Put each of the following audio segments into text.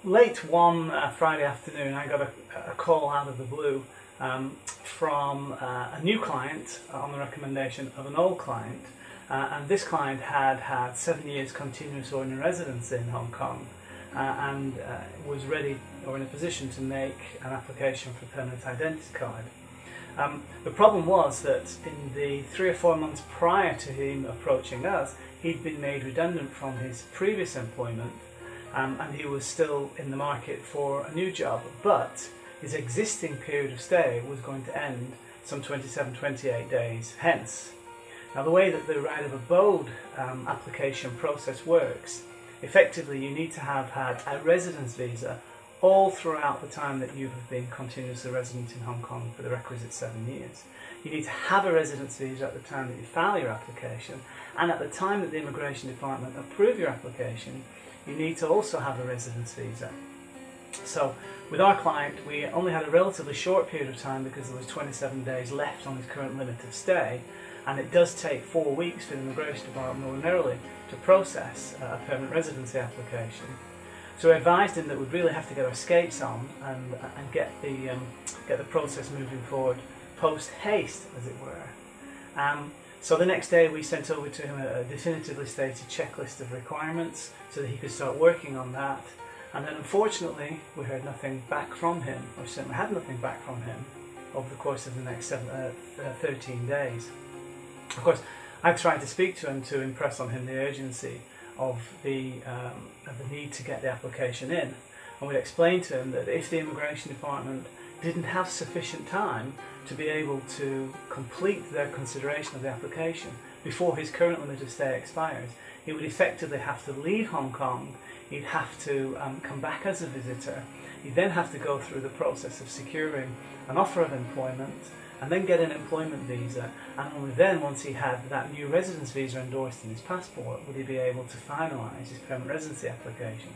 Late one Friday afternoon, I got a call out of the blue from a new client on the recommendation of an old client, and this client had had 7 years continuous ordinary residence in Hong Kong and was ready or in a position to make an application for a permanent identity card. The problem was that in the 3 or 4 months prior to him approaching us, he'd been made redundant from his previous employment, and he was still in the market for a new job, but his existing period of stay was going to end some 27-28 days hence. Now, the way that the right of abode application process works, effectively you need to have had a residence visa all throughout the time that you have been continuously resident in Hong Kong for the requisite 7 years. You need to have a residence visa at the time that you file your application, and at the time that the Immigration Department approve your application, you need to also have a residence visa. So with our client, we only had a relatively short period of time because there was 27 days left on his current limit of stay, and it does take 4 weeks for the Immigration Department ordinarily to process a permanent residency application. So we advised him that we'd really have to get our skates on and get the process moving forward post haste, as it were. So the next day we sent over to him a definitively stated checklist of requirements so that he could start working on that. And then unfortunately we heard nothing back from him, or certainly had nothing back from him, over the course of the next 13 days. Of course, I tried to speak to him to impress on him the urgency of the need to get the application in, and we'd explained to him that if the Immigration Department didn't have sufficient time to be able to complete their consideration of the application before his current limit of stay expires, he would effectively have to leave Hong Kong. He'd have to come back as a visitor. He'd then have to go through the process of securing an offer of employment and then get an employment visa, and only then, once he had that new residence visa endorsed in his passport, would he be able to finalise his permanent residency application.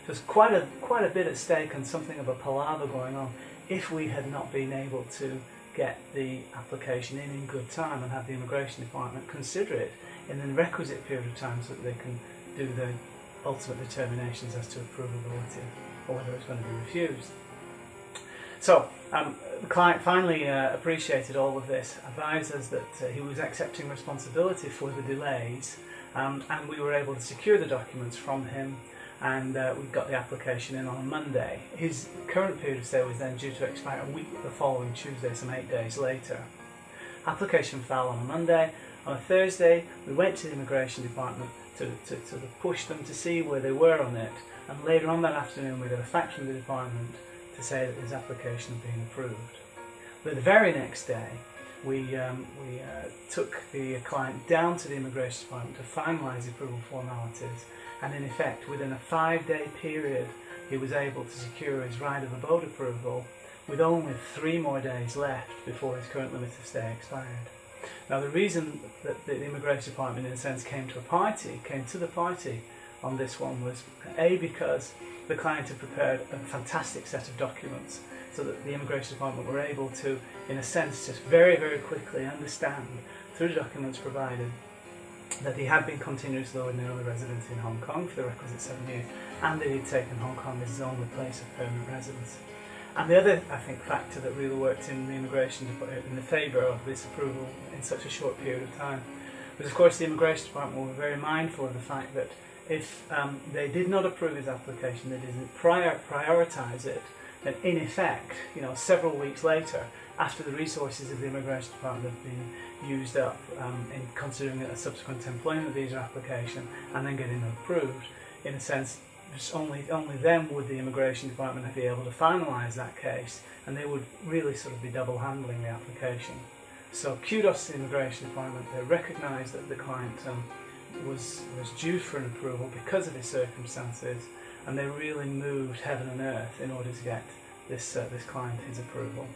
So there's quite a bit at stake and something of a palaver going on if we had not been able to get the application in good time and have the Immigration Department consider it in the requisite period of time so that they can do the ultimate determinations as to approvability or whether it's going to be refused. So the client finally appreciated all of this, advised us that he was accepting responsibility for the delays, and we were able to secure the documents from him, and we got the application in on a Monday. His current period of stay was then due to expire a week the following Tuesday, some 8 days later. Application fell on a Monday. On a Thursday we went to the Immigration Department to push them to see where they were on it, and later on that afternoon we got a fax from the department to say that his application had been approved. But the very next day we took the client down to the Immigration Department to finalise the approval formalities, and in effect within a 5-day period he was able to secure his right of abode approval with only 3 more days left before his current limit of stay expired. Now the reason that the Immigration Department in a sense came to the party on this one was because the client had prepared a fantastic set of documents so that the Immigration Department were able to, in a sense, just very, very quickly understand through the documents provided that he had been continuously ordinarily resident in Hong Kong for the requisite 7 years, and that he'd taken Hong Kong as his only place of permanent residence. And the other, I think, factor that really worked in the Immigration in the favour of this approval in such a short period of time was, of course, the Immigration Department were very mindful of the fact that if they did not approve his application, they didn't prioritise it, then in effect, several weeks later, after the resources of the Immigration Department have been used up in considering a subsequent employment visa application and then getting it approved, in a sense, only then would the Immigration Department be able to finalise that case, and they would really sort of be double handling the application. So kudos to the Immigration Department. They recognised that the client was due for an approval because of his circumstances, and they really moved heaven and earth in order to get this client his approval.